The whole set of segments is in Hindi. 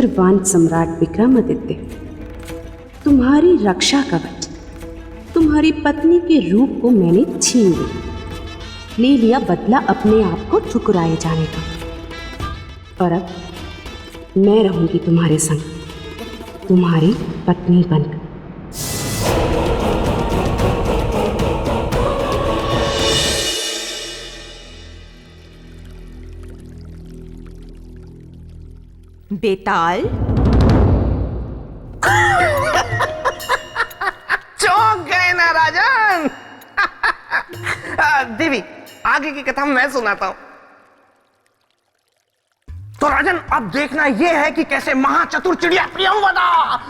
चरित्रवान सम्राट विक्रमादित्य, तुम्हारी रक्षा कवच, तुम्हारी पत्नी के रूप को मैंने छीन लिया, ले लिया बदला अपने आप को ठुकराए जाने का। और अब मैं रहूंगी तुम्हारे संग, तुम्हारी पत्नी बनकर। बेताल, चौंक गए ना राजन। देवी, आगे की कथा मैं सुनाता हूं। तो राजन, अब देखना यह है कि कैसे महाचतुर चिड़िया प्रियंवदा,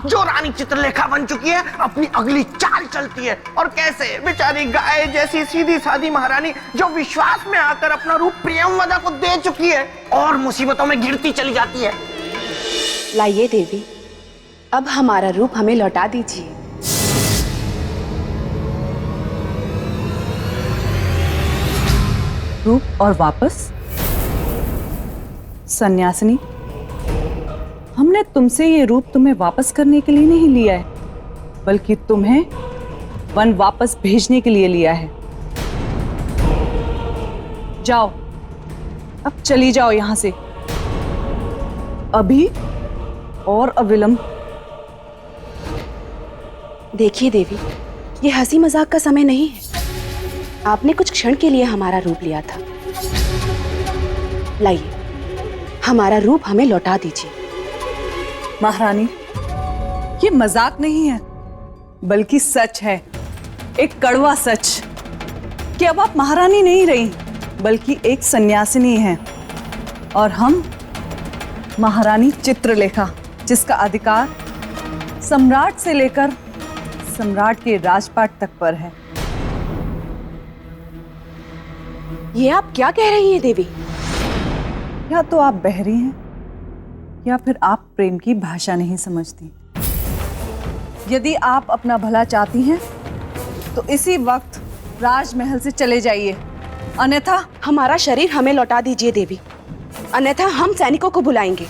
जो रानी चित्रलेखा बन चुकी है, अपनी अगली चाल चलती है, और कैसे बेचारी गाय जैसी सीधी सादी महारानी, जो विश्वास में आकर अपना रूप प्रियंवदा को दे चुकी है, और मुसीबतों में गिरती चली जाती है। लाइए देवी, अब हमारा रूप हमें लौटा दीजिए। रूप और वापस? सन्यासिनी, हमने तुमसे ये रूप तुम्हें वापस करने के लिए नहीं लिया है, बल्कि तुम्हें वन वापस भेजने के लिए लिया है। जाओ, अब चली जाओ यहां से, अभी और अविलंब। देखिए देवी, ये हंसी मजाक का समय नहीं है। आपने कुछ क्षण के लिए हमारा रूप लिया था। लाइए, हमारा रूप हमें लौटा दीजिए। महारानी, ये मजाक नहीं है, बल्कि सच है, एक कड़वा सच, कि अब आप महारानी नहीं रही, बल्कि एक सन्यासिनी हैं, और हम महारानी चित्रलेखा, जिसका अधिकार सम्राट से लेकर सम्राट के राजपाट तक पर है। ये आप क्या कह रही हैं देवी? या तो आप बहरी हैं, या फिर आप प्रेम की भाषा नहीं समझती। यदि आप अपना भला चाहती हैं, तो इसी वक्त राजमहल से चले जाइए, अन्यथा हमारा शरीर हमें लौटा दीजिए देवी, अन्यथा हम सैनिकों को बुलाएंगे।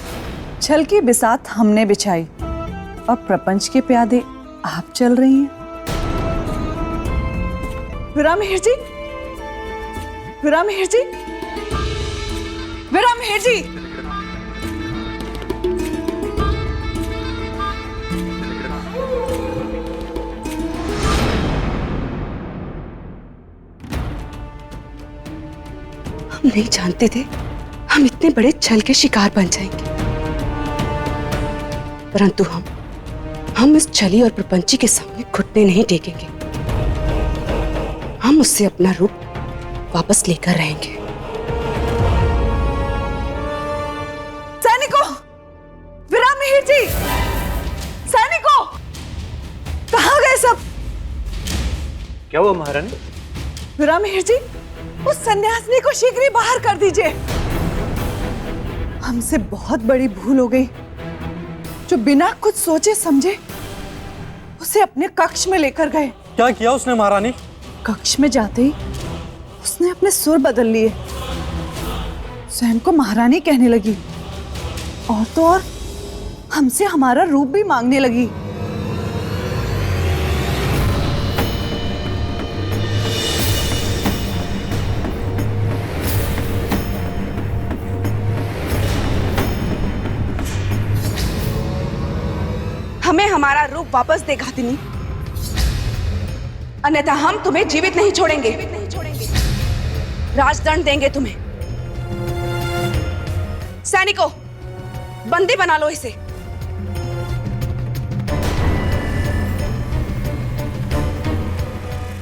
छल की बिसात हमने बिछाई, अब प्रपंच के प्यादे आप चल रही हैं। विरामहेर जी, विरामहेर जी, विरामहेर जी। हम नहीं जानते थे हम इतने बड़े छल के शिकार बन जाएंगे, परंतु हम इस छली और प्रपंची के सामने घुटने नहीं टेकेंगे। हम उससे अपना रूप वापस लेकर रहेंगे। सैनिकों, विरामहेर जी, सैनिकों, कहाँ गए सब? क्या हुआ महारानी? विरामहेर जी, उस सन्यासिनी को शीघ्र ही बाहर कर दीजिए। हमसे बहुत बड़ी भूल हो गई, जो बिना कुछ सोचे समझे उसे अपने कक्ष में लेकर गए। क्या किया उसने महारानी? कक्ष में जाते ही उसने अपने सुर बदल लिए, स्वयं को महारानी कहने लगी, और तो और हमसे हमारा रूप भी मांगने लगी। हमें हमारा रूप वापस दे घातिनी, अन्यथा हम तुम्हें जीवित नहीं छोड़ेंगे। राजदंड देंगे तुम्हें। सैनिकों, बंदी बना लो इसे।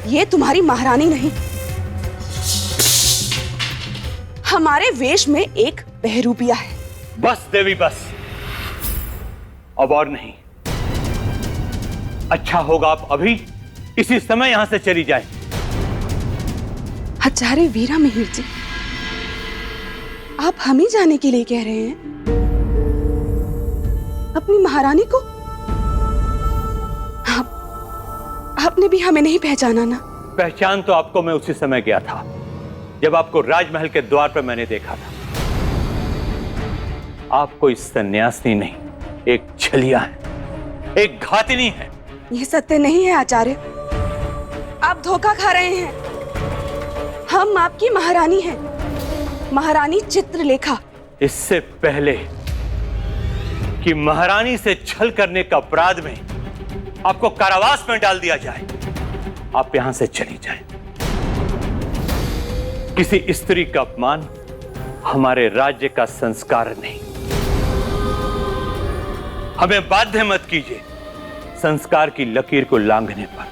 ये तुम्हारी महारानी नहीं, हमारे वेश में एक बहरूपिया है। बस देवी, बस, अब और नहीं। अच्छा होगा आप अभी इसी समय यहां से चली जाएं। आचार्य वीरामिहिर जी, आप हम ही जाने के लिए कह रहे हैं अपनी महारानी को? आपने भी हमें नहीं पहचाना ना? पहचान तो आपको मैं उसी समय गया था जब आपको राजमहल के द्वार पर मैंने देखा था। आप कोई सन्यासिनी नहीं, एक छलिया है, एक घातिनी है। यह सत्य नहीं है आचार्य, आप धोखा खा रहे हैं। हम आपकी महारानी हैं, महारानी चित्रलेखा। इससे पहले कि महारानी से छल करने का अपराध में आपको कारावास में डाल दिया जाए, आप यहां से चली जाएं। किसी स्त्री का अपमान हमारे राज्य का संस्कार नहीं। हमें बाध्य मत कीजिए संस्कार की लकीर को लांघने पर।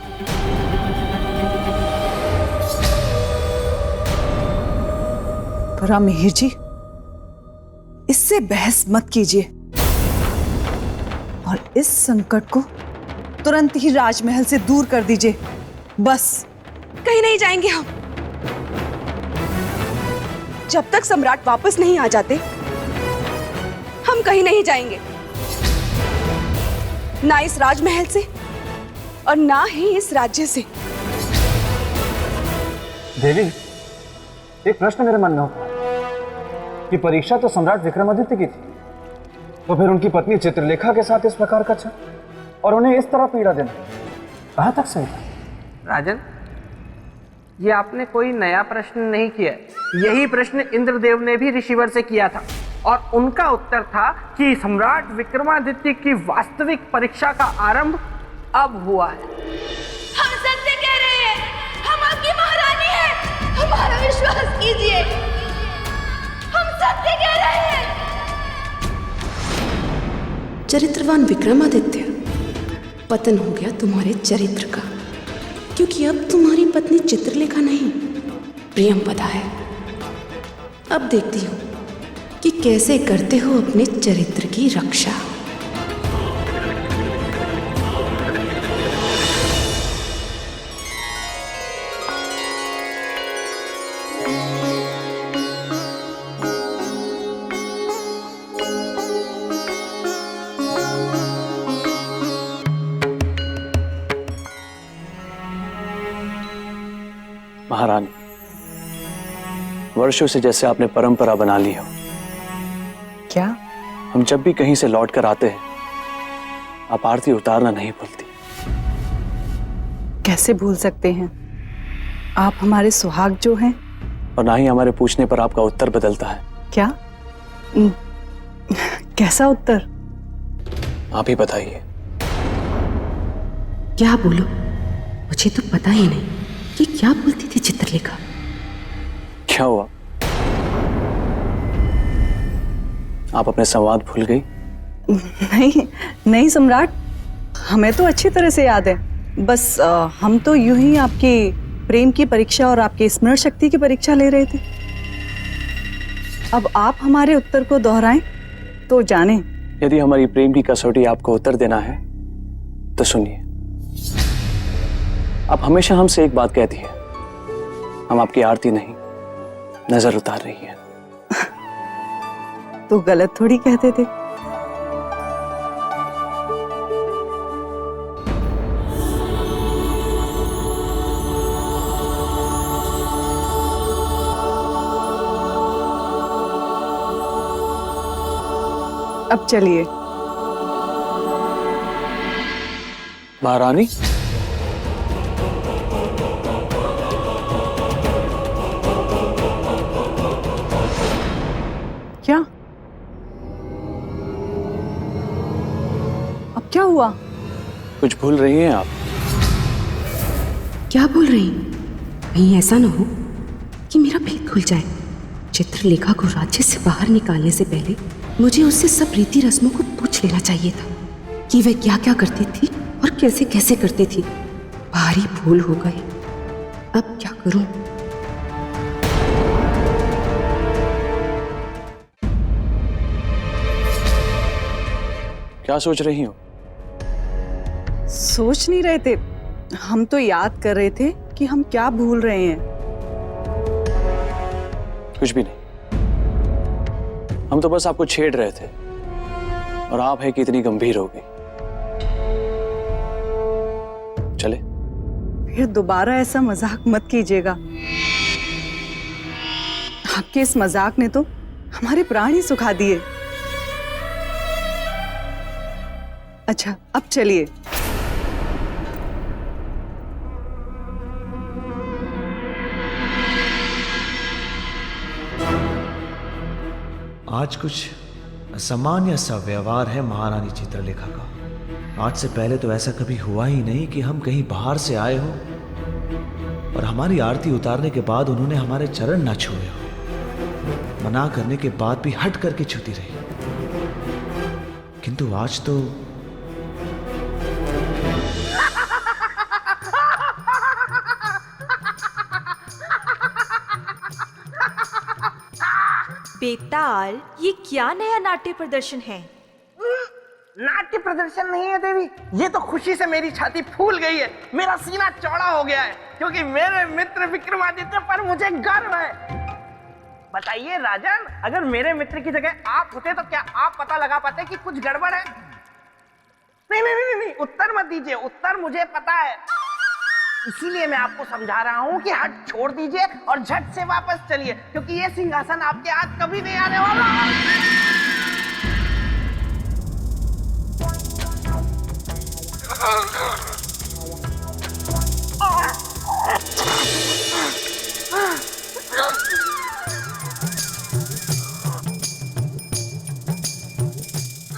पर मिहिर जी, इससे बहस मत कीजिए और इस संकट को तुरंत ही राजमहल से दूर कर दीजिए। बस कहीं नहीं जाएंगे हम। जब तक सम्राट वापस नहीं आ जाते, हम कहीं नहीं जाएंगे, ना इस राजमहल से और ना ही इस राज्य से। देवी, एक प्रश्न मेरे मन में होता है कि परीक्षा तो सम्राट विक्रमादित्य की थी, तो फिर उनकी पत्नी चित्रलेखा के साथ इस प्रकार का छल और उन्हें इस तरह पीड़ा देना कहां तक सही था? राजन, ये आपने कोई नया प्रश्न नहीं किया। यही प्रश्न इंद्रदेव ने भी ऋषिवर से किया था और उनका उत्तर था कि सम्राट विक्रमादित्य की वास्तविक परीक्षा का आरंभ अब हुआ है। हम सत्य कह रहे हैं, हम आपकी महारानी हैं, हमारा विश्वास कीजिए, हम सत्य कह रहे हैं। चरित्रवान विक्रमादित्य, पतन हो गया तुम्हारे चरित्र का, क्योंकि अब तुम्हारी पत्नी चित्रलेखा नहीं, प्रियंवदा है। अब देखती हूँ कि कैसे करते हो अपने चरित्र की रक्षा। महारानी, वर्षों से जैसे आपने परंपरा बना ली हो, क्या? हम जब भी कहीं से लौट कर आते हैं, आप आरती उतारना नहीं भूलती। कैसे भूल सकते हैं? आप हमारे सुहाग जो हैं। और ना ही हमारे पूछने पर आपका उत्तर बदलता है। क्या? कैसा उत्तर? आप ही बताइए। क्या बोलो? मुझे तो पता ही नहीं कि क्या बोलती थी चित्रलेखा। क्या हुआ? आप अपने संवाद भूल गई? नहीं नहीं सम्राट, हमें तो अच्छी तरह से याद है। बस हम तो यूं ही आपकी प्रेम की परीक्षा और आपकी स्मरण शक्ति की परीक्षा ले रहे थे। अब आप हमारे उत्तर को दोहराएं तो जाने। यदि हमारी प्रेम की कसौटी आपको उत्तर देना है तो सुनिए। आप हमेशा हमसे एक बात कहती है, हम आपकी आरती नहीं नजर उतार रही है। तो गलत थोड़ी कहते थे। अब चलिए। महारानी, क्या? अब क्या हुआ? कुछ भूल रही हैं आप? क्या बोल रही? कहीं ऐसा ना हो कि मेरा भेद खुल जाए। चित्रलेखा को राज्य से बाहर निकालने से पहले मुझे उससे सब रीति रस्मों को पूछ लेना चाहिए था कि वह क्या क्या करती थी और कैसे कैसे करती थी। भारी भूल हो गई। अब क्या करूं? क्या सोच रही हो? सोच नहीं रहे थे, हम तो याद कर रहे थे कि हम क्या भूल रहे हैं। कुछ भी नहीं, हम तो बस आपको छेड़ रहे थे और आप है कि इतनी गंभीर हो गई। चले? फिर दोबारा ऐसा मजाक मत कीजिएगा। आपके इस मजाक ने तो हमारे प्राण ही सुखा दिए। अच्छा, अब चलिए। आज कुछ असामान्य सा व्यवहार है महारानी चित्रलेखा का। आज से पहले तो ऐसा कभी हुआ ही नहीं कि हम कहीं बाहर से आए हो और हमारी आरती उतारने के बाद उन्होंने हमारे चरण ना छुए हो। मना करने के बाद भी हट करके छूती रही, किंतु आज तो बेताल, ये क्या नया नाट्य प्रदर्शन है? नाट्य प्रदर्शन नहीं है देवी, ये तो खुशी से मेरी छाती फूल गई है, मेरा सीना चौड़ा हो गया है, क्योंकि मेरे मित्र विक्रमादित्य पर मुझे गर्व है। बताइए राजन, अगर मेरे मित्र की जगह आप होते तो क्या आप पता लगा पाते कि कुछ गड़बड़ है? नहीं नहीं नहीं नहीं, उत्तर मत दीजिए, उत्तर मुझे पता है। इसीलिए मैं आपको समझा रहा हूँ कि हट छोड़ दीजिए और झट से वापस चलिए, क्योंकि ये सिंहासन आपके हाथ कभी नहीं आने वाला।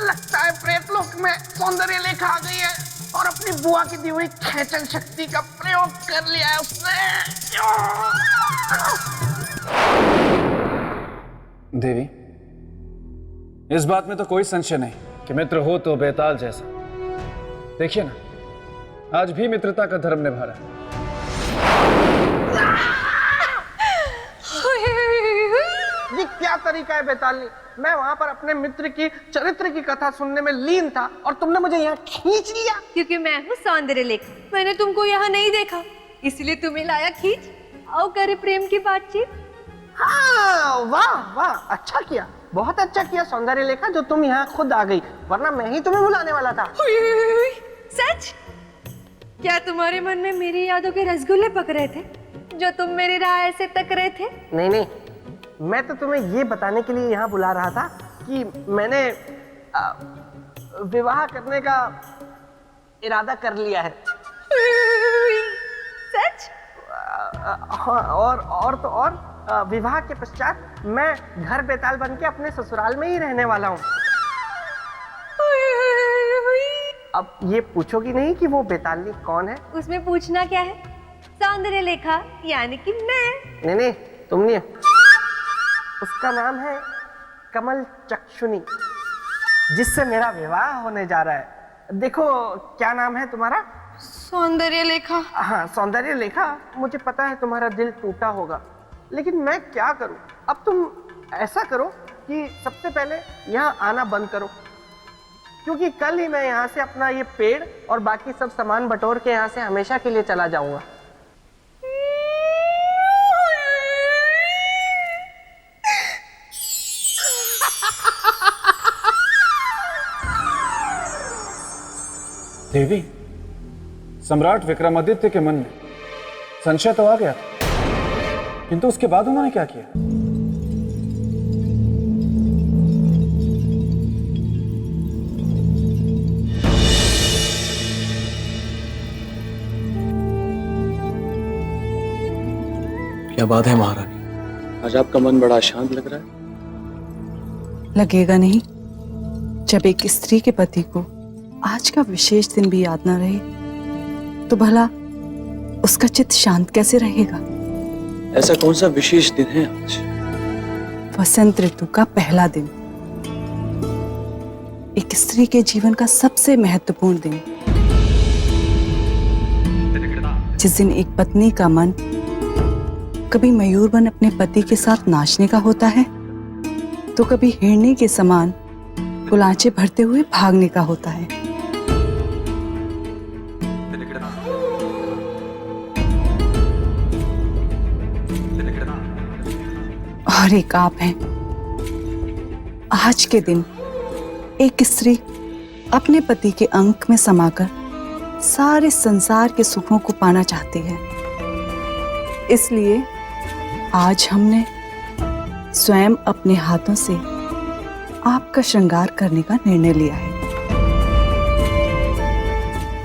लगता है प्रेतलोक में सौंदर्य लेखा आ गई है और अपनी बुआ की दी हुई खेचन शक्ति का प्रयोग कर लिया है उसने। देवी, इस बात में तो कोई संशय नहीं कि मित्र हो तो बेताल जैसा। देखिए ना, आज भी मित्रता का धर्म निभा रहा है। ये क्या तरीका है बेतालनी? मैं वहां पर अपने मित्र की चरित्र की कथा सुनने में लीन था और तुमने मुझे यहाँ खींच लिया। क्योंकि मैं हूँ सौंदर्य लेखा, मैंने तुमको यहाँ नहीं देखा, इसलिए तुम्हें लाया खींच। आओ करे प्रेम की बातचीत। हाँ, वाह वाह, अच्छा किया, बहुत अच्छा किया सौंदर्य लेखा जो तुम यहाँ खुद आ गई, वरना मैं ही तुम्हें बुलाने वाला था। सच? क्या तुम्हारे मन में मेरी यादों के रसगुल्ले पक रहे थे जो तुम मेरी राह ऐसे तक रहे थे? नहीं नहीं, मैं तो तुम्हें ये बताने के लिए यहाँ बुला रहा था कि मैंने विवाह करने का इरादा कर लिया है। सच? हाँ, और तो और विवाह के पश्चात मैं घर बेताल बन के अपने ससुराल में ही रहने वाला हूँ। अब ये पूछोगी नहीं कि वो बेतालनी कौन है? उसमें पूछना क्या है? सौंदर्य लेखा यानी कि मैं। नहीं नहीं, तुम नहीं, उसका नाम है कमल चक्षुनी, जिससे मेरा विवाह होने जा रहा है। देखो, क्या नाम है तुम्हारा? सौंदर्य लेखा। हाँ, सौंदर्य लेखा। मुझे पता है तुम्हारा दिल टूटा होगा, लेकिन मैं क्या करूं? अब तुम ऐसा करो कि सबसे पहले यहाँ आना बंद करो, क्योंकि कल ही मैं यहाँ से अपना ये पेड़ और बाकी सब सामान बटोर के यहाँ से हमेशा के लिए चला जाऊंगा। देवी, सम्राट विक्रमादित्य के मन में संशय तो आ गया था, किंतु उसके बाद उन्होंने क्या किया? क्या बात है महारानी, आज आपका मन बड़ा शांत लग रहा है। लगेगा नहीं? जब एक स्त्री के पति को आज का विशेष दिन भी याद ना रहे तो भला उसका चित्त शांत कैसे रहेगा? ऐसा कौन सा विशेष दिन है आज? वसंत ऋतु का पहला दिन, एक स्त्री के जीवन का सबसे महत्वपूर्ण दिन, जिस दिन एक पत्नी का मन कभी मयूर बन अपने पति के साथ नाचने का होता है तो कभी हिरनी के समान गुलाचे भरते हुए भागने का होता है। और एक आप हैं। आज के दिन एक स्त्री अपने पति के अंक में समाकर सारे संसार के सुखों को पाना चाहती है। इसलिए आज हमने स्वयं अपने हाथों से आपका श्रृंगार करने का निर्णय लिया है।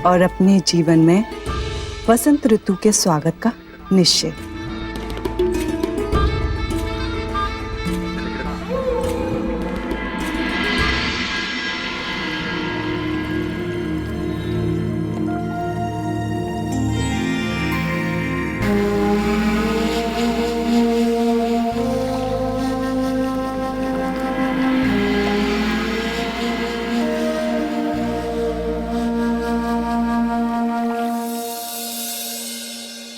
और अपने जीवन में वसंत ऋतु के स्वागत का निश्चय।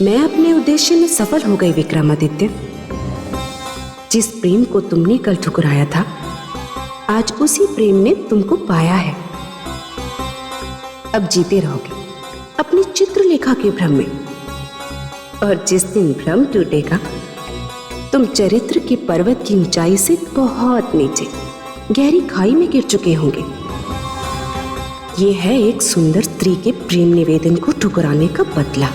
मैं अपने उद्देश्य में सफल हो गई विक्रमादित्य। जिस प्रेम को तुमने कल ठुकराया था, आज उसी प्रेम ने तुमको पाया है। अब जीते रहोगे अपनी चित्रलेखा के भ्रम में, और जिस दिन भ्रम टूटेगा तुम चरित्र के पर्वत की ऊंचाई से बहुत नीचे गहरी खाई में गिर चुके होंगे। यह है एक सुंदर स्त्री के प्रेम निवेदन को ठुकराने का बदला।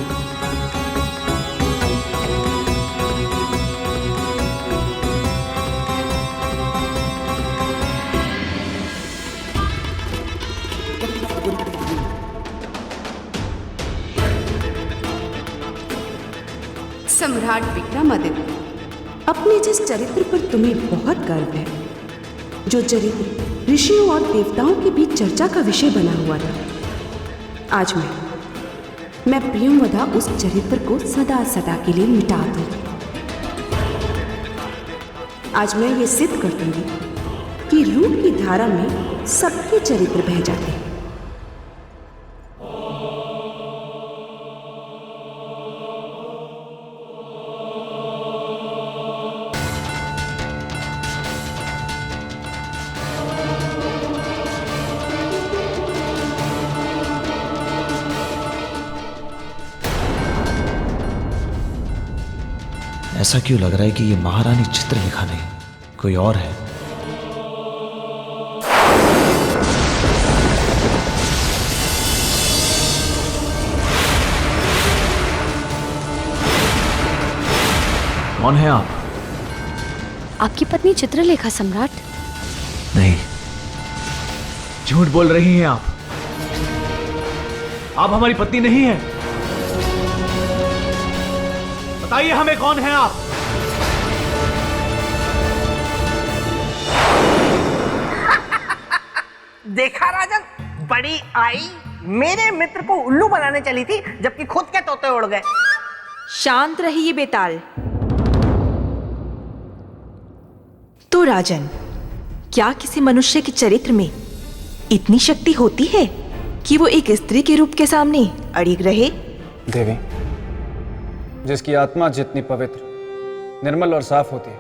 सम्राट विक्रमादित्य, अपने जिस चरित्र पर तुम्हें बहुत गर्व है, जो चरित्र ऋषियों और देवताओं के बीच चर्चा का विषय बना हुआ था, आज मैं प्रियंवदा उस चरित्र को सदा सदा के लिए मिटा दूंगी। आज मैं ये सिद्ध कर दूंगी कि रूप की धारा में सबके चरित्र बह जाते हैं। ऐसा क्यों लग रहा है कि ये महारानी चित्रलेखा नहीं, कोई और है? कौन है आप? आपकी पत्नी चित्रलेखा सम्राट। नहीं, झूठ बोल रही हैं आप। आप हमारी पत्नी नहीं हैं। बताइए हमें, कौन है आप? देखा राजन, बड़ी आई मेरे मित्र को उल्लू बनाने चली थी, जबकि खुद के तोते उड़ गए। शांत रहिए बेताल। तो राजन, क्या किसी मनुष्य के चरित्र में इतनी शक्ति होती है कि वो एक स्त्री के रूप के सामने अड़िग रहे? देवी, जिसकी आत्मा जितनी पवित्र, निर्मल और साफ होती है,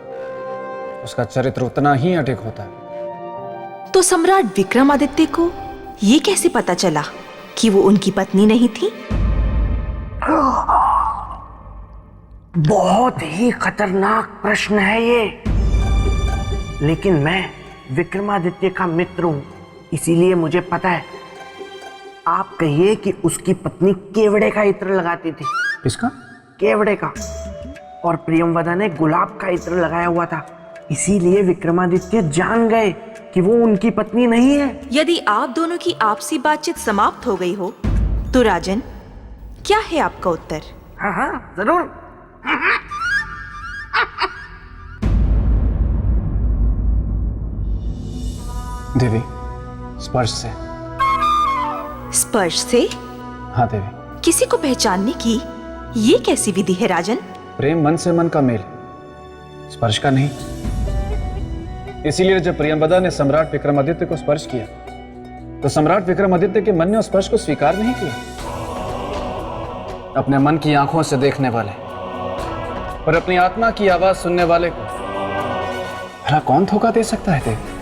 उसका चरित्र उतना ही अडिग होता है। तो सम्राट विक्रमादित्य को ये कैसे पता चला कि वो उनकी पत्नी नहीं थी? बहुत ही खतरनाक प्रश्न है ये, लेकिन मैं विक्रमादित्य का मित्र हूं, इसीलिए मुझे पता है। आप कहिए कि उसकी पत्नी केवड़े का इत्र लगाती थी। किसका? केवड़े का। और प्रियंवदा ने गुलाब का इत्र लगाया हुआ था, इसीलिए विक्रमादित्य जान गए कि वो उनकी पत्नी नहीं है। यदि आप दोनों की आपसी बातचीत समाप्त हो गई हो, तो राजन, क्या है आपका उत्तर? हाँ हाँ, जरूर। देवी, स्पर्श से। स्पर्श से? हाँ देवी। किसी को पहचानने की ये कैसी विधि है राजन? प्रेम मन से मन का मेल, स्पर्श का नहीं। इसीलिए जब प्रियंवदा ने सम्राट विक्रमादित्य को स्पर्श किया, तो सम्राट विक्रमादित्य के मन ने उस स्पर्श को स्वीकार नहीं किया। अपने मन की आंखों से देखने वाले और अपनी आत्मा की आवाज सुनने वाले को भला कौन धोखा दे सकता है देवी?